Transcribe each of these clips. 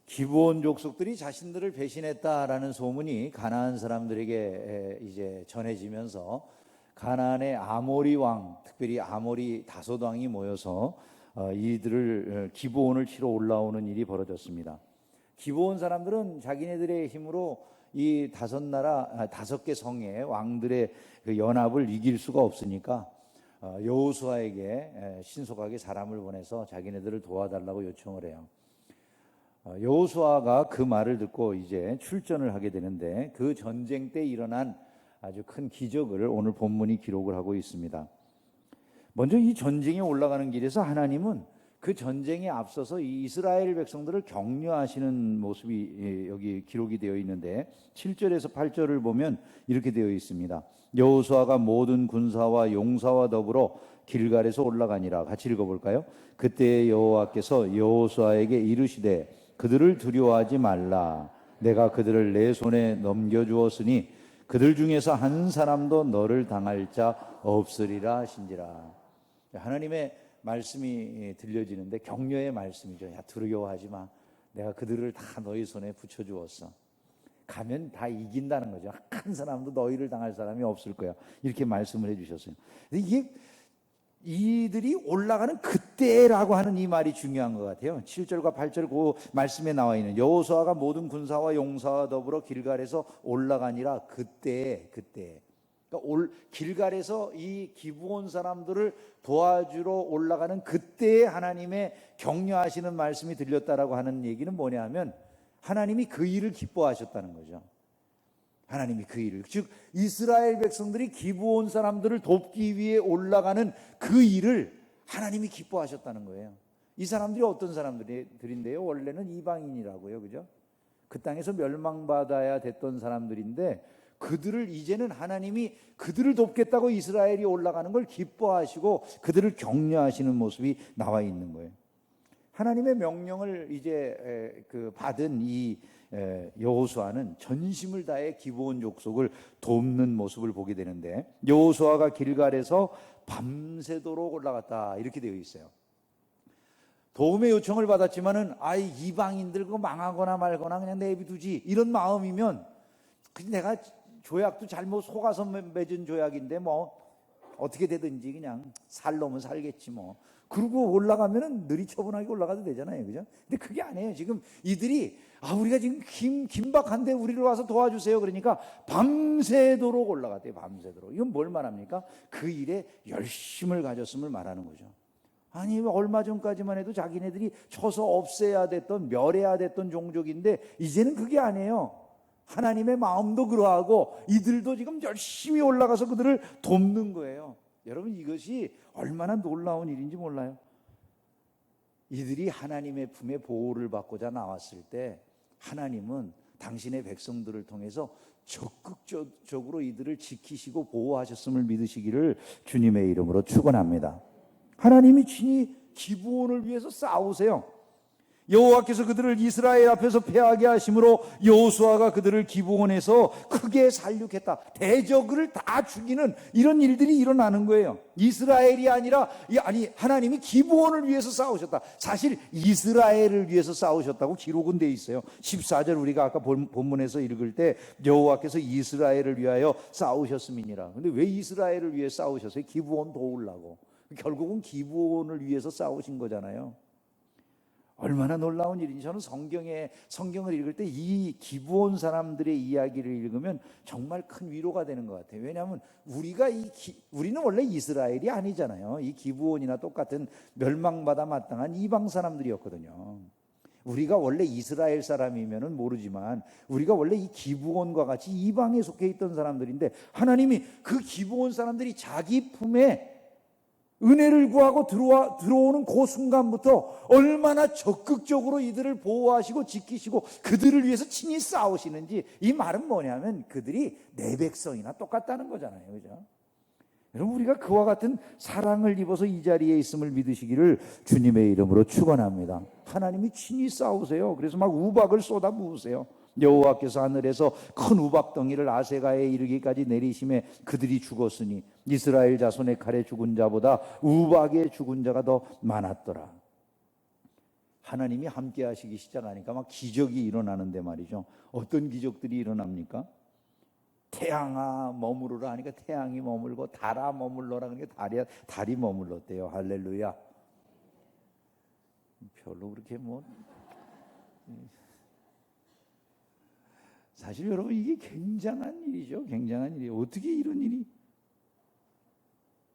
기브온 족속들이 자신들을 배신했다라는 소문이 가나안 사람들에게 이제 전해지면서 가나안의 아모리 왕, 특별히 아모리 다섯 왕이 모여서 이들을 기브온을 치러 올라오는 일이 벌어졌습니다. 기브온 사람들은 자기네들의 힘으로 이 다섯 개 성의 왕들의 그 연합을 이길 수가 없으니까 여호수아에게 신속하게 사람을 보내서 자기네들을 도와달라고 요청을 해요. 여호수아가 그 말을 듣고 이제 출전을 하게 되는데, 그 전쟁 때 일어난 아주 큰 기적을 오늘 본문이 기록을 하고 있습니다. 먼저 이 전쟁에 올라가는 길에서 하나님은 그 전쟁에 앞서서 이 이스라엘 백성들을 격려하시는 모습이 여기 기록이 되어 있는데, 7절에서 8절을 보면 이렇게 되어 있습니다. 여호수아가 모든 군사와 용사와 더불어 길갈에서 올라가니라. 같이 읽어볼까요? 그때 여호와께서 여호수아에게 이르시되 그들을 두려워하지 말라. 내가 그들을 내 손에 넘겨주었으니 그들 중에서 한 사람도 너를 당할 자 없으리라 하신지라. 하나님의 말씀이 들려지는데 격려의 말씀이죠. 야, 두려워하지 마. 내가 그들을 다 너희 손에 붙여주었어. 가면 다 이긴다는 거죠. 한 사람도 너희를 당할 사람이 없을 거야. 이렇게 말씀을 해주셨어요. 이게 이들이 올라가는 그때라고 하는 이 말이 중요한 것 같아요. 7절과 8절 그 말씀에 나와 있는 여호수아가 모든 군사와 용사와 더불어 길갈에서 올라가니라. 그때 그러니까 길갈에서 이 기브온 사람들을 도와주러 올라가는 그때에 하나님의 격려하시는 말씀이 들렸다라고 하는 얘기는 뭐냐 하면, 하나님이 그 일을 기뻐하셨다는 거죠. 하나님이 그 일을, 즉 이스라엘 백성들이 기브온 사람들을 돕기 위해 올라가는 그 일을 하나님이 기뻐하셨다는 거예요. 이 사람들이 어떤 사람들인데요? 원래는 이방인이라고요, 그죠? 그 땅에서 멸망받아야 됐던 사람들인데, 그들을 이제는 하나님이 그들을 돕겠다고 이스라엘이 올라가는 걸 기뻐하시고 그들을 격려하시는 모습이 나와 있는 거예요. 하나님의 명령을 이제 받은 이 여호수아는 전심을 다해 기브온 족속을 돕는 모습을 보게 되는데, 여호수아가 길갈에서 밤새도록 올라갔다 이렇게 되어 있어요. 도움의 요청을 받았지만은 이방인들 그거 망하거나 말거나 그냥 내비두지 이런 마음이면, 내가 조약도 잘못 속아서 맺은 조약인데 뭐 어떻게 되든지 그냥 살 놈은 살겠지 뭐, 그러고 올라가면은 느리처분하게 올라가도 되잖아요, 그죠? 근데 그게 아니에요. 지금 이들이 우리가 지금 긴박한데 우리를 와서 도와주세요. 그러니까 밤새도록 올라갔대요. 밤새도록. 이건 뭘 말합니까? 그 일에 열심을 가졌음을 말하는 거죠. 아니, 얼마 전까지만 해도 자기네들이 쳐서 없애야 됐던, 멸해야 됐던 종족인데 이제는 그게 아니에요. 하나님의 마음도 그러하고 이들도 지금 열심히 올라가서 그들을 돕는 거예요. 여러분, 이것이 얼마나 놀라운 일인지 몰라요? 이들이 하나님의 품에 보호를 받고자 나왔을 때 하나님은 당신의 백성들을 통해서 적극적으로 이들을 지키시고 보호하셨음을 믿으시기를 주님의 이름으로 축원합니다. 하나님이 친히 기브온을 위해서 싸우세요. 여호와께서 그들을 이스라엘 앞에서 패하게 하심으로 여호수아가 그들을 기브온에서 크게 살육했다. 대적을 다 죽이는 이런 일들이 일어나는 거예요. 이스라엘이 아니라 하나님이 기브온을 위해서 싸우셨다. 사실 이스라엘을 위해서 싸우셨다고 기록은 돼 있어요. 14절 우리가 아까 본문에서 읽을 때 여호와께서 이스라엘을 위하여 싸우셨음이니라. 근데 왜 이스라엘을 위해 싸우셨어요? 기브온 도우려고. 결국은 기브온을 위해서 싸우신 거잖아요. 얼마나 놀라운 일인지. 저는 성경을 읽을 때 이 기브온 사람들의 이야기를 읽으면 정말 큰 위로가 되는 것 같아요. 왜냐하면 우리는 원래 이스라엘이 아니잖아요. 이 기브온이나 똑같은 멸망받아 마땅한 이방 사람들이었거든요. 우리가 원래 이스라엘 사람이면은 모르지만 우리가 원래 이 기브온과 같이 이방에 속해 있던 사람들인데, 하나님이 그 기브온 사람들이 자기 품에 은혜를 구하고 들어오는 그 순간부터 얼마나 적극적으로 이들을 보호하시고 지키시고 그들을 위해서 친히 싸우시는지, 이 말은 뭐냐면 그들이 내 백성이나 똑같다는 거잖아요, 그죠? 여러분, 우리가 그와 같은 사랑을 입어서 이 자리에 있음을 믿으시기를 주님의 이름으로 축원합니다. 하나님이 친히 싸우세요. 그래서 막 우박을 쏟아 부으세요. 여호와께서 하늘에서 큰 우박덩이를 아세가에 이르기까지 내리심에 그들이 죽었으니 이스라엘 자손의 칼에 죽은 자보다 우박에 죽은 자가 더 많았더라. 하나님이 함께 하시기 시작하니까 막 기적이 일어나는데 말이죠. 어떤 기적들이 일어납니까? 태양아 머무르라 하니까 태양이 머물고, 달아 머물러라 하니까 달이 머물렀대요. 할렐루야. 별로 그렇게 사실 여러분 이게 굉장한 일이죠. 굉장한 일이에요. 어떻게 이런 일이,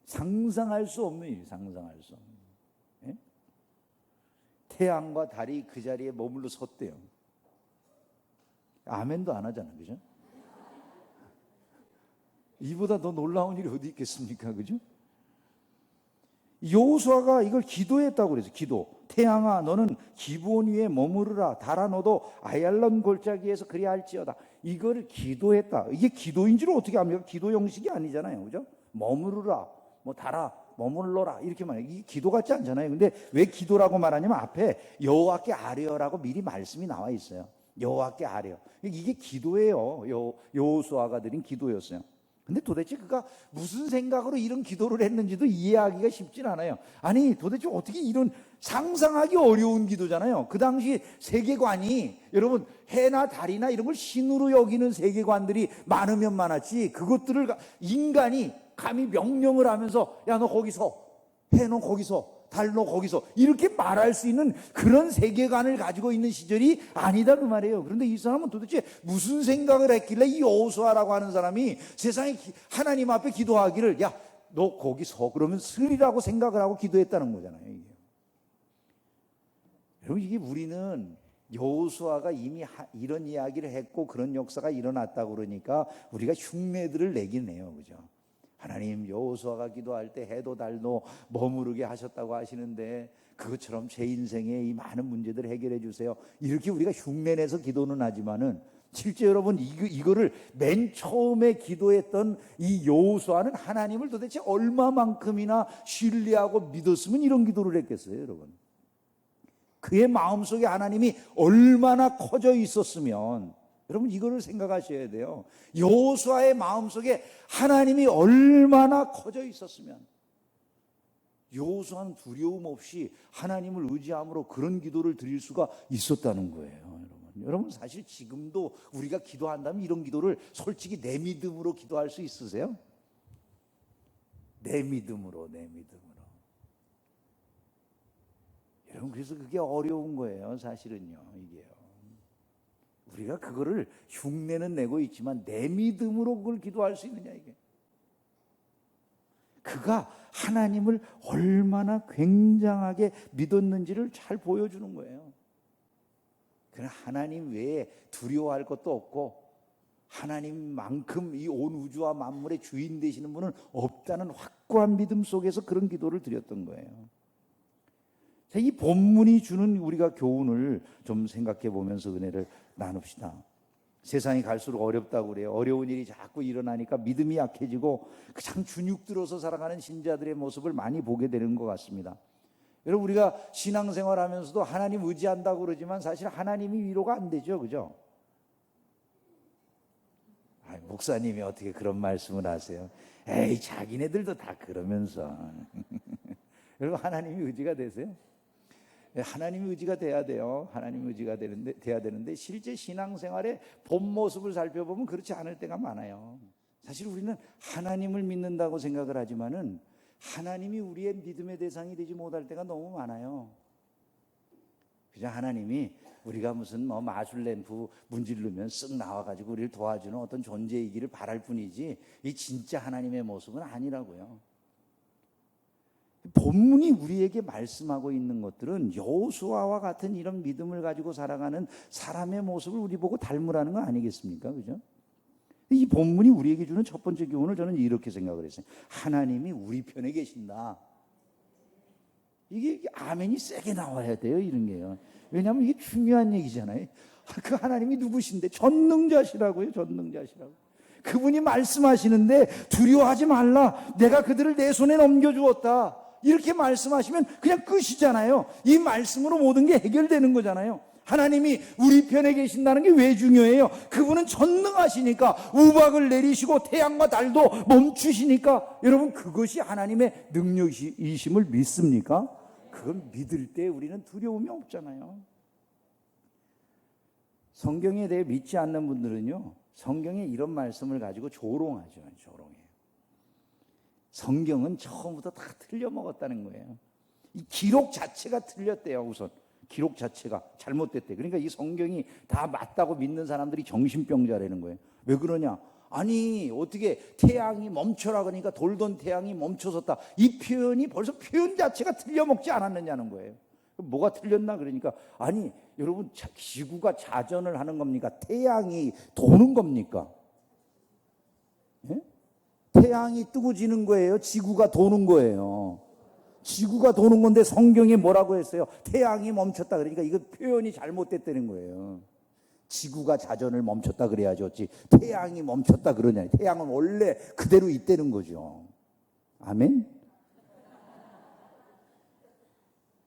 상상할 수 없는 일이, 상상할 수 없는 일. 예? 태양과 달이 그 자리에 머물러 섰대요. 아멘도 안 하잖아, 그죠? 이보다 더 놀라운 일이 어디 있겠습니까, 그죠? 여호수아가 이걸 기도했다고 그래서, 기도. 태양아 너는 기브온 위에 머무르라, 달아 너도 아얄론 골짜기에서 그리할지어다. 이걸 기도했다. 이게 기도인 줄 어떻게 합니까? 기도 형식이 아니잖아요, 그죠? 머무르라, 달아, 머물러라 이렇게 말해요. 이게 기도 같지 않잖아요. 근데 왜 기도라고 말하냐면 앞에 여호와께 아뢰어라고 미리 말씀이 나와 있어요. 여호와께 아뢰어. 이게 기도예요. 여호수아가 드린 기도였어요. 근데 도대체 그가 무슨 생각으로 이런 기도를 했는지도 이해하기가 쉽진 않아요. 아니 도대체 어떻게 이런, 상상하기 어려운 기도잖아요. 그 당시 세계관이, 여러분 해나 달이나 이런 걸 신으로 여기는 세계관들이 많으면 많았지, 그것들을 인간이 감히 명령을 하면서 야 너 거기서, 해 너 거기서, 달 너 거기서 이렇게 말할 수 있는 그런 세계관을 가지고 있는 시절이 아니다 그 말이에요. 그런데 이 사람은 도대체 무슨 생각을 했길래 이 여호수아라고 하는 사람이 세상에 하나님 앞에 기도하기를 야 너 거기 서 그러면 쓰리라고 생각을 하고 기도했다는 거잖아요. 이게. 여러분 이게 우리는 여호수아가 이미 이런 이야기를 했고 그런 역사가 일어났다고 그러니까 우리가 흉내들을 내긴 해요, 그죠? 하나님 여호수아가 기도할 때 해도 달도 머무르게 하셨다고 하시는데 그것처럼 제 인생에 이 많은 문제들을 해결해 주세요. 이렇게 우리가 흉내내서 기도는 하지만은 실제 여러분 이거를 맨 처음에 기도했던 이 여호수아는 하나님을 도대체 얼마만큼이나 신뢰하고 믿었으면 이런 기도를 했겠어요, 여러분? 그의 마음속에 하나님이 얼마나 커져 있었으면, 여러분 이거를 생각하셔야 돼요. 여호수아의 마음속에 하나님이 얼마나 커져 있었으면 여호수아는 두려움 없이 하나님을 의지함으로 그런 기도를 드릴 수가 있었다는 거예요. 여러분 사실 지금도 우리가 기도한다면 이런 기도를 솔직히 내 믿음으로 기도할 수 있으세요? 내 믿음으로. 여러분 그래서 그게 어려운 거예요, 사실은요. 이게요. 우리가 그거를 흉내는 내고 있지만 내 믿음으로 그걸 기도할 수 있느냐, 이게. 그가 하나님을 얼마나 굉장하게 믿었는지를 잘 보여주는 거예요. 그러나 하나님 외에 두려워할 것도 없고 하나님만큼 이 온 우주와 만물의 주인 되시는 분은 없다는 확고한 믿음 속에서 그런 기도를 드렸던 거예요. 자, 이 본문이 주는 우리가 교훈을 좀 생각해 보면서 은혜를 나눕시다. 세상이 갈수록 어렵다고 그래요. 어려운 일이 자꾸 일어나니까 믿음이 약해지고 그냥 주눅 들어서 살아가는 신자들의 모습을 많이 보게 되는 것 같습니다. 여러분 우리가 신앙생활하면서도 하나님 의지한다고 그러지만 사실 하나님이 위로가 안 되죠, 그죠? 목사님이 어떻게 그런 말씀을 하세요? 에이 자기네들도 다 그러면서. 여러분 하나님이 의지가 되세요? 하나님의 의지가 돼야 돼요. 하나님의 의지가 돼야 되는데 실제 신앙생활의 본 모습을 살펴보면 그렇지 않을 때가 많아요. 사실 우리는 하나님을 믿는다고 생각을 하지만은 하나님이 우리의 믿음의 대상이 되지 못할 때가 너무 많아요. 그냥 하나님이 우리가 무슨 마술 램프 문지르면 쓱 나와가지고 우리를 도와주는 어떤 존재이기를 바랄 뿐이지 이 진짜 하나님의 모습은 아니라고요. 본문이 우리에게 말씀하고 있는 것들은 여호수아와 같은 이런 믿음을 가지고 살아가는 사람의 모습을 우리 보고 닮으라는 거 아니겠습니까? 그죠? 이 본문이 우리에게 주는 첫 번째 교훈을 저는 이렇게 생각을 했어요. 하나님이 우리 편에 계신다. 이게 아멘이 세게 나와야 돼요, 이런 게요. 왜냐하면 이게 중요한 얘기잖아요. 그 하나님이 누구신데? 전능자시라고요, 전능자시라고. 그분이 말씀하시는데 두려워하지 말라. 내가 그들을 내 손에 넘겨주었다. 이렇게 말씀하시면 그냥 끝이잖아요. 이 말씀으로 모든 게 해결되는 거잖아요. 하나님이 우리 편에 계신다는 게 왜 중요해요? 그분은 전능하시니까, 우박을 내리시고 태양과 달도 멈추시니까. 여러분 그것이 하나님의 능력이심을 믿습니까? 그건 믿을 때 우리는 두려움이 없잖아요. 성경에 대해 믿지 않는 분들은요, 성경에 이런 말씀을 가지고 조롱하죠. 조롱해요. 성경은 처음부터 다 틀려먹었다는 거예요. 이 기록 자체가 틀렸대요. 우선 기록 자체가 잘못됐대. 그러니까 이 성경이 다 맞다고 믿는 사람들이 정신병자라는 거예요. 왜 그러냐? 아니 어떻게 태양이 멈춰라 그러니까 돌던 태양이 멈춰섰다. 이 표현이 벌써 표현 자체가 틀려먹지 않았느냐는 거예요. 뭐가 틀렸나 그러니까 아니 여러분 지구가 자전을 하는 겁니까? 태양이 도는 겁니까? 예? 태양이 뜨고 지는 거예요? 지구가 도는 거예요? 지구가 도는 건데 성경에 뭐라고 했어요? 태양이 멈췄다 그러니까 이거 표현이 잘못됐다는 거예요. 지구가 자전을 멈췄다 그래야지 어찌 태양이 멈췄다 그러냐. 태양은 원래 그대로 있다는 거죠. 아멘?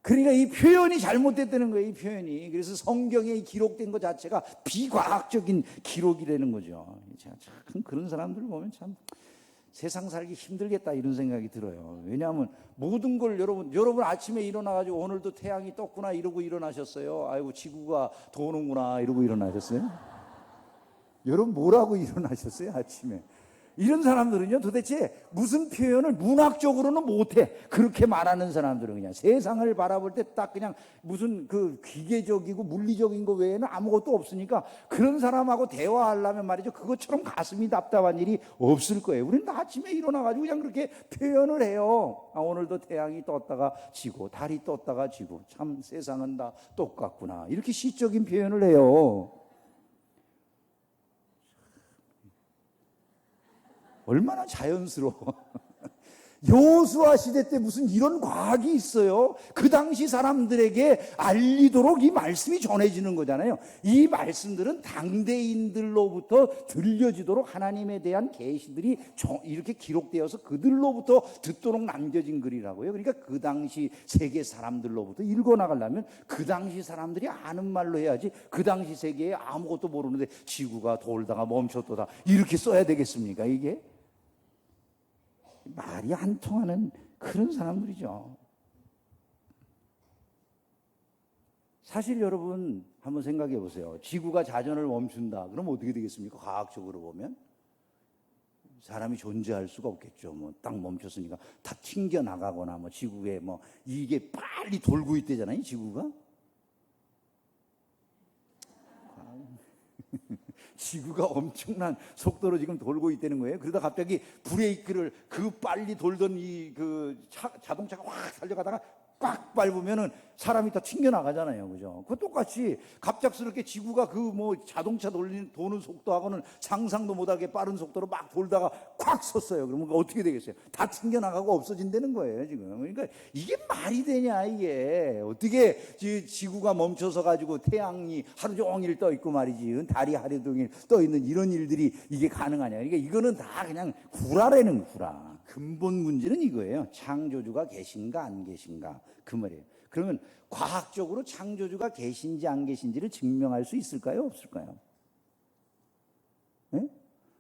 그러니까 이 표현이 잘못됐다는 거예요. 이 표현이. 그래서 성경에 기록된 것 자체가 비과학적인 기록이라는 거죠. 참 그런 사람들 보면 참 세상 살기 힘들겠다 이런 생각이 들어요. 왜냐하면 모든 걸 여러분 아침에 일어나가지고 오늘도 태양이 떴구나 이러고 일어나셨어요? 아이고 지구가 도는구나 이러고 일어나셨어요? 여러분 뭐라고 일어나셨어요 아침에? 이런 사람들은요 도대체 무슨 표현을 문학적으로는 못해. 그렇게 말하는 사람들은 그냥 세상을 바라볼 때 딱 그냥 무슨 그 기계적이고 물리적인 거 외에는 아무것도 없으니까 그런 사람하고 대화하려면 말이죠 그것처럼 가슴이 답답한 일이 없을 거예요. 우리는 아침에 일어나가지고 그냥 그렇게 표현을 해요. 아, 오늘도 태양이 떴다가 지고 달이 떴다가 지고 참 세상은 다 똑같구나 이렇게 시적인 표현을 해요. 얼마나 자연스러워. 여호수아 시대 때 무슨 이런 과학이 있어요? 그 당시 사람들에게 알리도록 이 말씀이 전해지는 거잖아요. 이 말씀들은 당대인들로부터 들려지도록 하나님에 대한 계시들이 이렇게 기록되어서 그들로부터 듣도록 남겨진 글이라고요. 그러니까 그 당시 세계 사람들로부터 읽어나가려면 그 당시 사람들이 아는 말로 해야지. 그 당시 세계에 아무것도 모르는데 지구가 돌다가 멈췄도다 이렇게 써야 되겠습니까 이게? 말이 안 통하는 그런 사람들이죠. 사실 여러분 한번 생각해 보세요. 지구가 자전을 멈춘다. 그럼 어떻게 되겠습니까? 과학적으로 보면 사람이 존재할 수가 없겠죠. 뭐 딱 멈췄으니까 다 튕겨 나가거나 뭐 지구에 뭐 이게 빨리 돌고 있대잖아요. 지구가. 지구가 엄청난 속도로 지금 돌고 있다는 거예요. 그러다 갑자기 브레이크를 그 빨리 돌던 이 그 자동차가 확 달려가다가 꽉 밟으면은 사람이 다 튕겨나가잖아요. 그죠? 그 똑같이 갑작스럽게 지구가 그 뭐 자동차 도는 속도하고는 상상도 못하게 빠른 속도로 막 돌다가 콱 섰어요. 그러면 어떻게 되겠어요? 다 튕겨나가고 없어진다는 거예요, 지금. 그러니까 이게 말이 되냐, 이게. 어떻게 지구가 멈춰서 가지고 태양이 하루 종일 떠 있고 말이지. 달이 하루 종일 떠 있는 이런 일들이 이게 가능하냐. 그러니까 이거는 다 그냥 구라라는 구라. 근본 문제는 이거예요. 창조주가 계신가 안 계신가 그 말이에요. 그러면 과학적으로 창조주가 계신지 안 계신지를 증명할 수 있을까요? 없을까요? 네?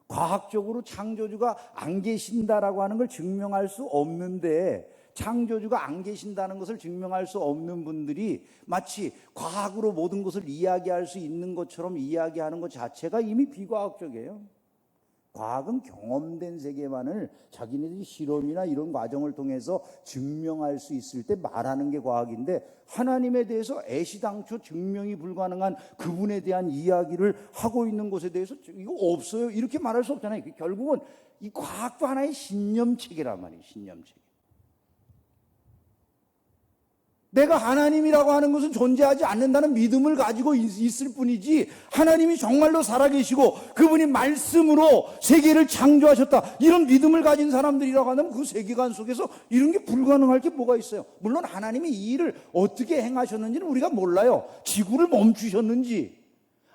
과학적으로 창조주가 안 계신다라고 하는 걸 증명할 수 없는데 창조주가 안 계신다는 것을 증명할 수 없는 분들이 마치 과학으로 모든 것을 이야기할 수 있는 것처럼 이야기하는 것 자체가 이미 비과학적이에요. 과학은 경험된 세계만을 자기네들이 실험이나 이런 과정을 통해서 증명할 수 있을 때 말하는 게 과학인데 하나님에 대해서 애시당초 증명이 불가능한 그분에 대한 이야기를 하고 있는 것에 대해서 이거 없어요 이렇게 말할 수 없잖아요. 결국은 이 과학도 하나의 신념체계란 말이에요. 신념체계. 내가 하나님이라고 하는 것은 존재하지 않는다는 믿음을 가지고 있을 뿐이지 하나님이 정말로 살아계시고 그분이 말씀으로 세계를 창조하셨다 이런 믿음을 가진 사람들이라고 하면 그 세계관 속에서 이런 게 불가능할 게 뭐가 있어요. 물론 하나님이 이 일을 어떻게 행하셨는지는 우리가 몰라요. 지구를 멈추셨는지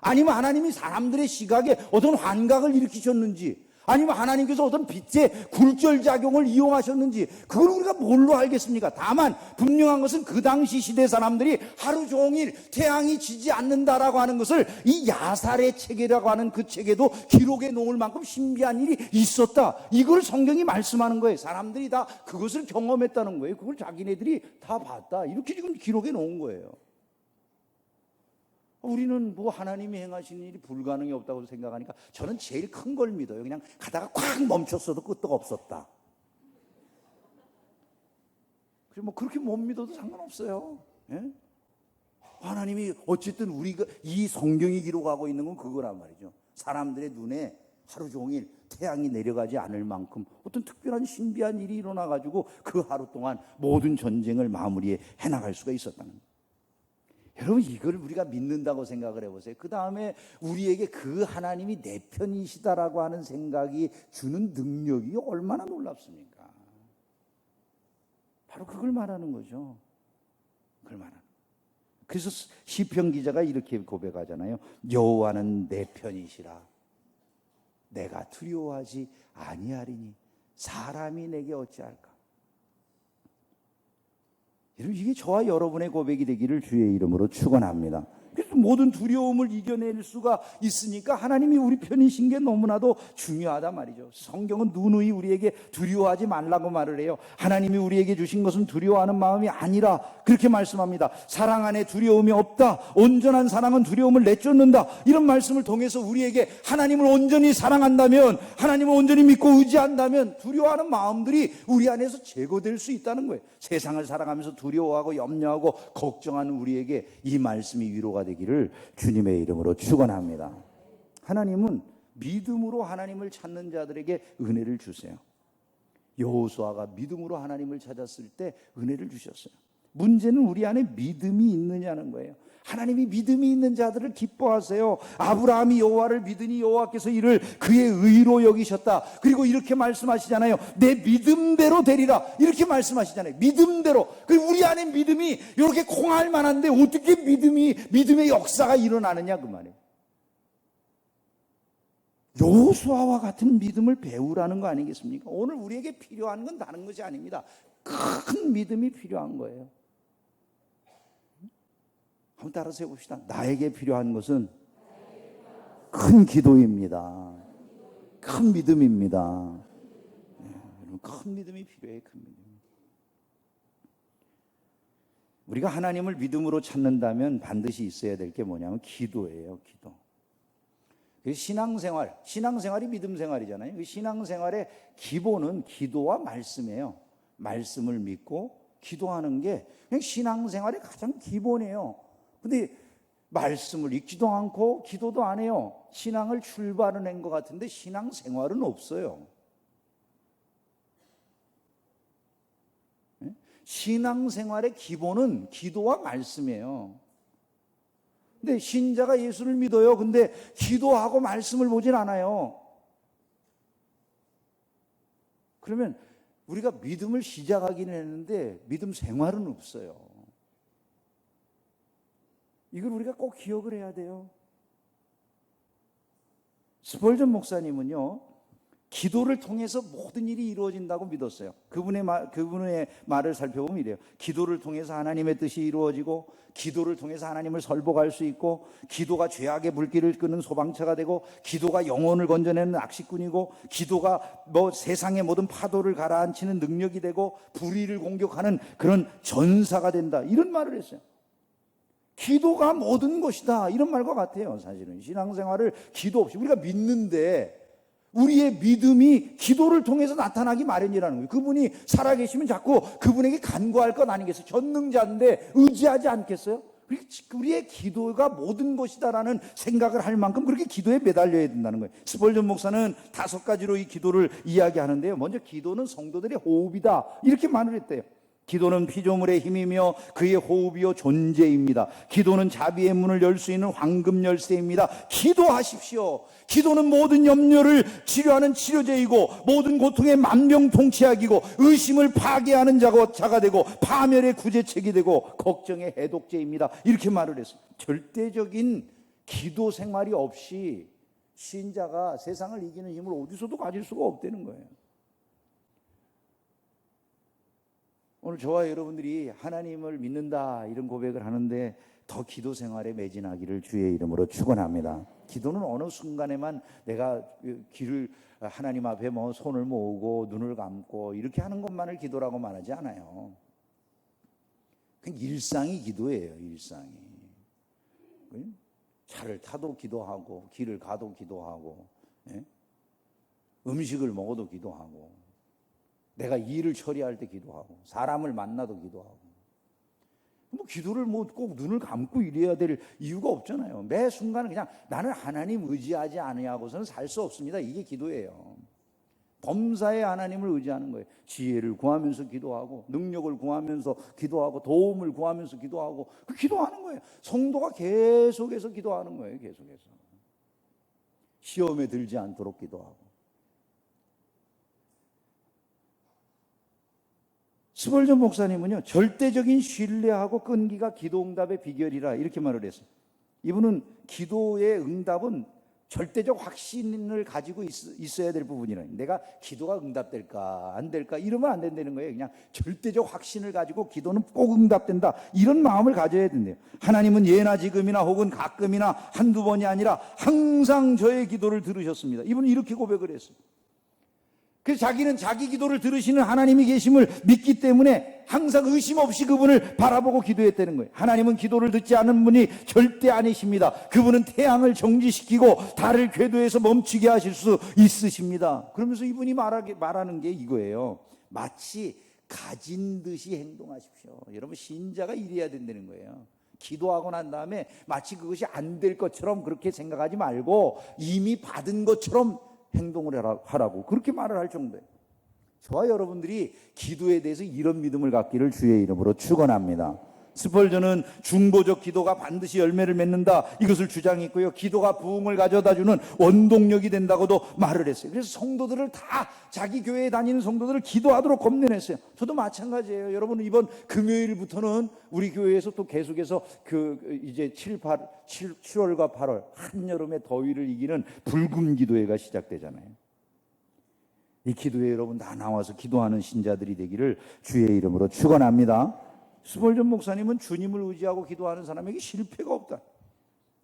아니면 하나님이 사람들의 시각에 어떤 환각을 일으키셨는지 아니면 하나님께서 어떤 빛의 굴절작용을 이용하셨는지 그걸 우리가 뭘로 알겠습니까? 다만 분명한 것은 그 당시 시대 사람들이 하루 종일 태양이 지지 않는다라고 하는 것을 이 야살의 책이라고 하는 그 책에도 기록해 놓을 만큼 신비한 일이 있었다. 이걸 성경이 말씀하는 거예요. 사람들이 다 그것을 경험했다는 거예요. 그걸 자기네들이 다 봤다. 이렇게 지금 기록해 놓은 거예요. 우리는 뭐 하나님이 행하시는 일이 불가능이 없다고 생각하니까 저는 제일 큰 걸 믿어요. 그냥 가다가 콱 멈췄어도 끄떡 없었다. 그래서 뭐 그렇게 못 믿어도 상관없어요. 예? 하나님이 어쨌든 우리가 이 성경이 기록하고 있는 건 그거란 말이죠. 사람들의 눈에 하루 종일 태양이 내려가지 않을 만큼 어떤 특별한 신비한 일이 일어나가지고 그 하루 동안 모든 전쟁을 마무리해 해나갈 수가 있었다는 거예요. 여러분 이걸 우리가 믿는다고 생각을 해보세요. 그 다음에 우리에게 그 하나님이 내 편이시다라고 하는 생각이 주는 능력이 얼마나 놀랍습니까? 바로 그걸 말하는 거죠. 그걸 말하는. 그래서 시편 기자가 이렇게 고백하잖아요. 여호와는 내 편이시라. 내가 두려워하지 아니하리니 사람이 내게 어찌할까? 이게 저와 여러분의 고백이 되기를 주의 이름으로 축원합니다. 그래서 모든 두려움을 이겨낼 수가 있으니까 하나님이 우리 편이신 게 너무나도 중요하단 말이죠. 성경은 누누이 우리에게 두려워하지 말라고 말을 해요. 하나님이 우리에게 주신 것은 두려워하는 마음이 아니라 그렇게 말씀합니다. 사랑 안에 두려움이 없다. 온전한 사랑은 두려움을 내쫓는다. 이런 말씀을 통해서 우리에게 하나님을 온전히 사랑한다면, 하나님을 온전히 믿고 의지한다면 두려워하는 마음들이 우리 안에서 제거될 수 있다는 거예요. 세상을 살아가면서 두려워하고 염려하고 걱정하는 우리에게 이 말씀이 위로가 되기를 주님의 이름으로 축원합니다. 하나님은 믿음으로 하나님을 찾는 자들에게 은혜를 주세요. 여호수아가 믿음으로 하나님을 찾았을 때 은혜를 주셨어요. 문제는 우리 안에 믿음이 있느냐는 거예요. 하나님이 믿음이 있는 자들을 기뻐하세요. 아브라함이 여호와를 믿으니 여호와께서 이를 그의 의로 여기셨다. 그리고 이렇게 말씀하시잖아요. 내 믿음대로 되리라. 이렇게 말씀하시잖아요. 믿음대로. 우리 안에 믿음이 이렇게 콩할 만한데 어떻게 믿음의 역사가 일어나느냐 그 말이에요. 여호수아와 같은 믿음을 배우라는 거 아니겠습니까? 오늘 우리에게 필요한 건 다른 것이 아닙니다. 큰 믿음이 필요한 거예요. 한번 따라서 해봅시다. 나에게 필요한 것은 큰 기도입니다. 큰 믿음입니다. 큰 믿음이 필요해요. 큰 믿음. 우리가 하나님을 믿음으로 찾는다면 반드시 있어야 될 게 뭐냐면 기도예요. 기도. 신앙생활이 믿음 생활이잖아요. 그 신앙생활의 기본은 기도와 말씀이에요. 말씀을 믿고 기도하는 게 그냥 신앙생활의 가장 기본이에요. 근데 말씀을 읽지도 않고 기도도 안 해요. 신앙을 출발은 한 것 같은데 신앙생활은 없어요. 신앙생활의 기본은 기도와 말씀이에요. 근데 신자가 예수를 믿어요. 근데 기도하고 말씀을 보진 않아요. 그러면 우리가 믿음을 시작하기는 했는데 믿음 생활은 없어요. 이걸 우리가 꼭 기억을 해야 돼요. 스펄전 목사님은요, 기도를 통해서 모든 일이 이루어진다고 믿었어요. 그분의 말을 살펴보면 이래요. 기도를 통해서 하나님의 뜻이 이루어지고, 기도를 통해서 하나님을 설복할 수 있고, 기도가 죄악의 불길을 끄는 소방차가 되고, 기도가 영혼을 건져내는 낚시꾼이고, 기도가 세상의 모든 파도를 가라앉히는 능력이 되고, 불의를 공격하는 그런 전사가 된다. 이런 말을 했어요. 기도가 모든 것이다. 이런 말과 같아요. 사실은 신앙생활을 기도 없이 우리가 믿는데 우리의 믿음이 기도를 통해서 나타나기 마련이라는 거예요. 그분이 살아계시면 자꾸 그분에게 간구할 것 아니겠어요? 전능자인데 의지하지 않겠어요? 우리의 기도가 모든 것이다라는 생각을 할 만큼 그렇게 기도에 매달려야 된다는 거예요. 스펄전 목사는 5가지로 이 기도를 이야기하는데요. 먼저 기도는 성도들의 호흡이다. 이렇게 말을 했대요. 기도는 피조물의 힘이며 그의 호흡이요 존재입니다. 기도는 자비의 문을 열 수 있는 황금 열쇠입니다. 기도하십시오. 기도는 모든 염려를 치료하는 치료제이고 모든 고통의 만병통치약이고 의심을 파괴하는 자가 되고 파멸의 구제책이 되고 걱정의 해독제입니다. 이렇게 말을 했어요. 절대적인 기도 생활이 없이 신자가 세상을 이기는 힘을 어디서도 가질 수가 없다는 거예요. 오늘 저와 여러분들이 하나님을 믿는다 이런 고백을 하는데 더 기도 생활에 매진하기를 주의 이름으로 축원합니다. 기도는 어느 순간에만 내가 귀를 하나님 앞에 뭐 손을 모으고 눈을 감고 이렇게 하는 것만을 기도라고 말하지 않아요. 그 일상이 기도예요. 일상이. 차를 타도 기도하고 길을 가도 기도하고, 예? 음식을 먹어도 기도하고, 내가 일을 처리할 때 기도하고, 사람을 만나도 기도하고. 뭐 기도를 뭐 꼭 눈을 감고 이래야 될 이유가 없잖아요. 매 순간 그냥 나는 하나님 의지하지 않으냐고서는 살 수 없습니다. 이게 기도예요. 범사에 하나님을 의지하는 거예요. 지혜를 구하면서 기도하고, 능력을 구하면서 기도하고, 도움을 구하면서 기도하고, 그 기도하는 거예요. 성도가 계속해서 기도하는 거예요. 계속해서 시험에 들지 않도록 기도하고. 스벌전 목사님은요, 절대적인 신뢰하고 끈기가 기도응답의 비결이라 이렇게 말을 했어요. 이분은 기도의 응답은 절대적 확신을 가지고 있어야 될 부분이라. 내가 기도가 응답될까 안 될까 이러면 안 된다는 거예요. 그냥 절대적 확신을 가지고 기도는 꼭 응답된다 이런 마음을 가져야 된대요. 하나님은 예나 지금이나 혹은 가끔이나 한두 번이 아니라 항상 저의 기도를 들으셨습니다. 이분은 이렇게 고백을 했어요. 그래서 자기는 자기 기도를 들으시는 하나님이 계심을 믿기 때문에 항상 의심 없이 그분을 바라보고 기도했다는 거예요. 하나님은 기도를 듣지 않은 분이 절대 아니십니다. 그분은 태양을 정지시키고 달을 궤도에서 멈추게 하실 수 있으십니다. 그러면서 이분이 말하는 게 이거예요. 마치 가진 듯이 행동하십시오. 여러분, 신자가 이래야 된다는 거예요. 기도하고 난 다음에 마치 그것이 안 될 것처럼 그렇게 생각하지 말고 이미 받은 것처럼 행동을 하라고 그렇게 말을 할 정도예요. 저와 여러분들이 기도에 대해서 이런 믿음을 갖기를 주의 이름으로 축원합니다. 스펄전은 중보적 기도가 반드시 열매를 맺는다 이것을 주장했고요. 기도가 부흥을 가져다주는 원동력이 된다고도 말을 했어요. 그래서 성도들을 다 자기 교회에 다니는 성도들을 기도하도록 권면했어요. 저도 마찬가지예요. 여러분, 이번 금요일부터는 우리 교회에서 또 계속해서 이제 7월과 8월 한여름의 더위를 이기는 불금 기도회가 시작되잖아요. 이 기도회 여러분 다 나와서 기도하는 신자들이 되기를 주의 이름으로 축원합니다. 스벌전 목사님은 주님을 의지하고 기도하는 사람에게 실패가 없다.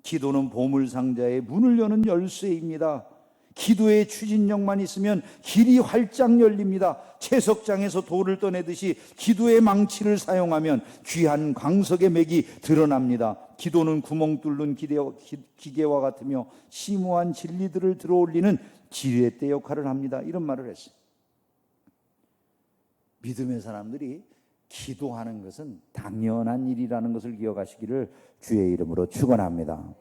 기도는 보물상자의 문을 여는 열쇠입니다. 기도의 추진력만 있으면 길이 활짝 열립니다. 채석장에서 돌을 떠내듯이 기도의 망치를 사용하면 귀한 광석의 맥이 드러납니다. 기도는 구멍 뚫는 기계와 같으며 심오한 진리들을 들어올리는 지뢰대 역할을 합니다. 이런 말을 했어요. 믿음의 사람들이 기도하는 것은 당연한 일이라는 것을 기억하시기를 주의 이름으로 축원합니다.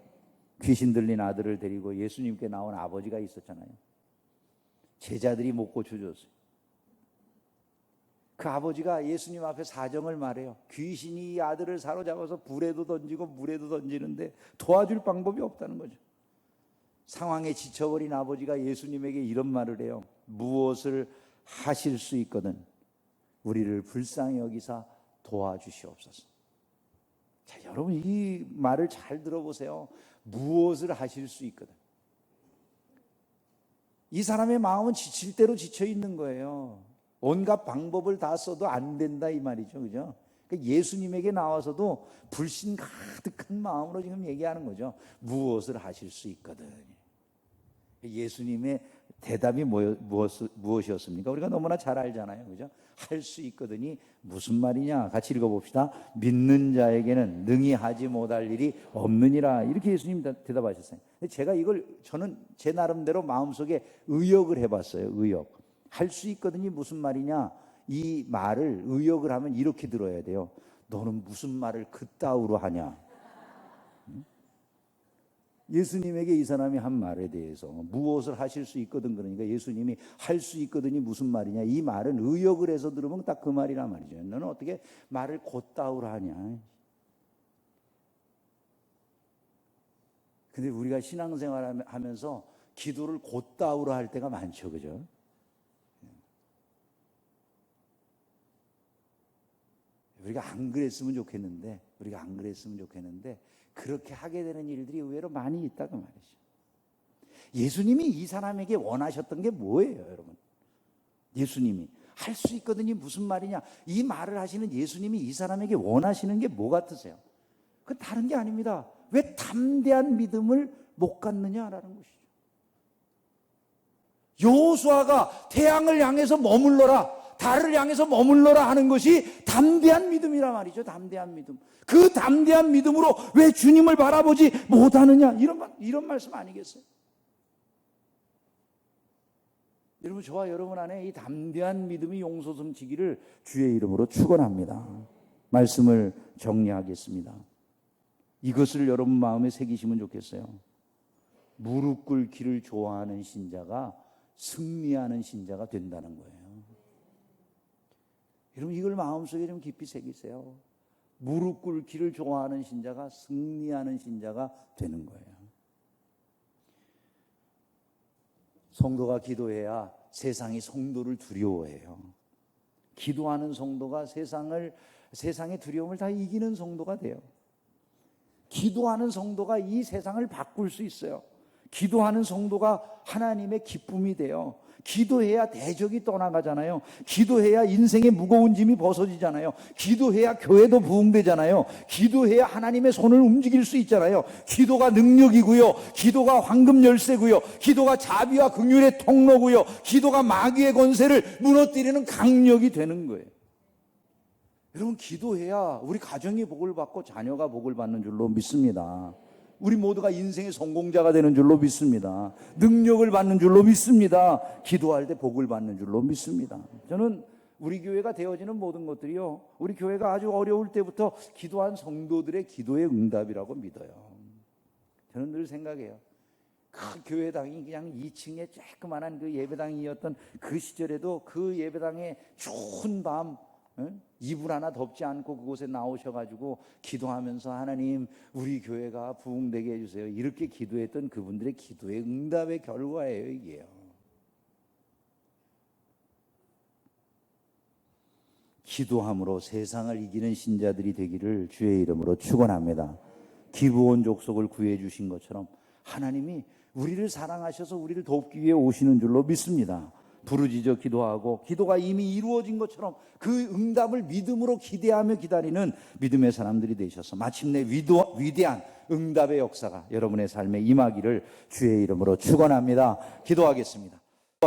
귀신 들린 아들을 데리고 예수님께 나온 아버지가 있었잖아요. 제자들이 못 고쳐줬어요. 그 아버지가 예수님 앞에 사정을 말해요. 귀신이 이 아들을 사로잡아서 불에도 던지고 물에도 던지는데 도와줄 방법이 없다는 거죠. 상황에 지쳐버린 아버지가 예수님에게 이런 말을 해요. 무엇을 하실 수 있거든 우리를 불쌍히 여기사 도와주시옵소서. 자, 여러분, 이 말을 잘 들어보세요. 무엇을 하실 수 있거든. 이 사람의 마음은 지칠 대로 지쳐 있는 거예요. 온갖 방법을 다 써도 안 된다 이 말이죠. 그죠? 그러니까 예수님에게 나와서도 불신 가득한 마음으로 지금 얘기하는 거죠. 무엇을 하실 수 있거든. 예수님의 대답이 무엇이었습니까? 우리가 너무나 잘 알잖아요. 그죠? 할 수 있거든이 무슨 말이냐? 같이 읽어봅시다. 믿는 자에게는 능히 하지 못할 일이 없느니라. 이렇게 예수님 대답하셨어요. 제가 이걸 저는 제 나름대로 마음속에 의역을 해봤어요. 의역. 할 수 있거든이 무슨 말이냐? 이 말을 의역을 하면 이렇게 들어야 돼요. 너는 무슨 말을 그따위로 하냐? 예수님에게 이 사람이 한 말에 대해서 무엇을 하실 수 있거든, 그러니까 예수님이 할 수 있거든이 무슨 말이냐, 이 말은 의역을 해서 들으면 딱 그 말이란 말이죠. 너는 어떻게 말을 곧다우로 하냐. 근데 우리가 신앙생활 하면서 기도를 곧다우로 할 때가 많죠. 그죠? 우리가 안 그랬으면 좋겠는데 그렇게 하게 되는 일들이 의외로 많이 있다고 말이죠. 예수님이 이 사람에게 원하셨던 게 뭐예요, 여러분? 예수님이 할 수 있거든요. 무슨 말이냐? 이 말을 하시는 예수님이 이 사람에게 원하시는 게 뭐 같으세요? 그건 다른 게 아닙니다. 왜 담대한 믿음을 못 갖느냐라는 것이죠. 여호수아가 태양을 향해서 머물러라, 달을 향해서 머물러라 하는 것이 담대한 믿음이란 말이죠. 담대한 믿음. 그 담대한 믿음으로 왜 주님을 바라보지 못하느냐, 이런 말씀 아니겠어요? 여러분, 저와 여러분 안에 이 담대한 믿음이 용솟음치기를 주의 이름으로 축원합니다. 말씀을 정리하겠습니다. 이것을 여러분 마음에 새기시면 좋겠어요. 무릎 꿇기를 좋아하는 신자가 승리하는 신자가 된다는 거예요. 여러분, 이걸 마음속에 좀 깊이 새기세요. 무릎 꿇기를 좋아하는 신자가 승리하는 신자가 되는 거예요. 성도가 기도해야 세상이 성도를 두려워해요. 기도하는 성도가 세상의 두려움을 다 이기는 성도가 돼요. 기도하는 성도가 이 세상을 바꿀 수 있어요. 기도하는 성도가 하나님의 기쁨이 돼요. 기도해야 대적이 떠나가잖아요. 기도해야 인생의 무거운 짐이 벗어지잖아요. 기도해야 교회도 부흥되잖아요. 기도해야 하나님의 손을 움직일 수 있잖아요. 기도가 능력이고요. 기도가 황금 열쇠고요. 기도가 자비와 긍휼의 통로고요. 기도가 마귀의 권세를 무너뜨리는 강력이 되는 거예요. 여러분, 기도해야 우리 가정이 복을 받고 자녀가 복을 받는 줄로 믿습니다. 우리 모두가 인생의 성공자가 되는 줄로 믿습니다. 능력을 받는 줄로 믿습니다. 기도할 때 복을 받는 줄로 믿습니다. 저는 우리 교회가 되어지는 모든 것들이요, 우리 교회가 아주 어려울 때부터 기도한 성도들의 기도의 응답이라고 믿어요. 저는 늘 생각해요. 그 교회당이 그냥 2층에 조그만한 그 예배당이었던 그 시절에도 그 예배당에 추운 밤 이불 하나 덮지 않고 그곳에 나오셔가지고 기도하면서 하나님, 우리 교회가 부흥되게 해주세요, 이렇게 기도했던 그분들의 기도의 응답의 결과예요, 이게요. 기도함으로 세상을 이기는 신자들이 되기를 주의 이름으로 축원합니다. 기브온 족속을 구해 주신 것처럼 하나님이 우리를 사랑하셔서 우리를 돕기 위해 오시는 줄로 믿습니다. 부르짖어 기도하고 기도가 이미 이루어진 것처럼 그 응답을 믿음으로 기대하며 기다리는 믿음의 사람들이 되셔서 마침내 위대한 응답의 역사가 여러분의 삶에 임하기를 주의 이름으로 축원합니다. 기도하겠습니다.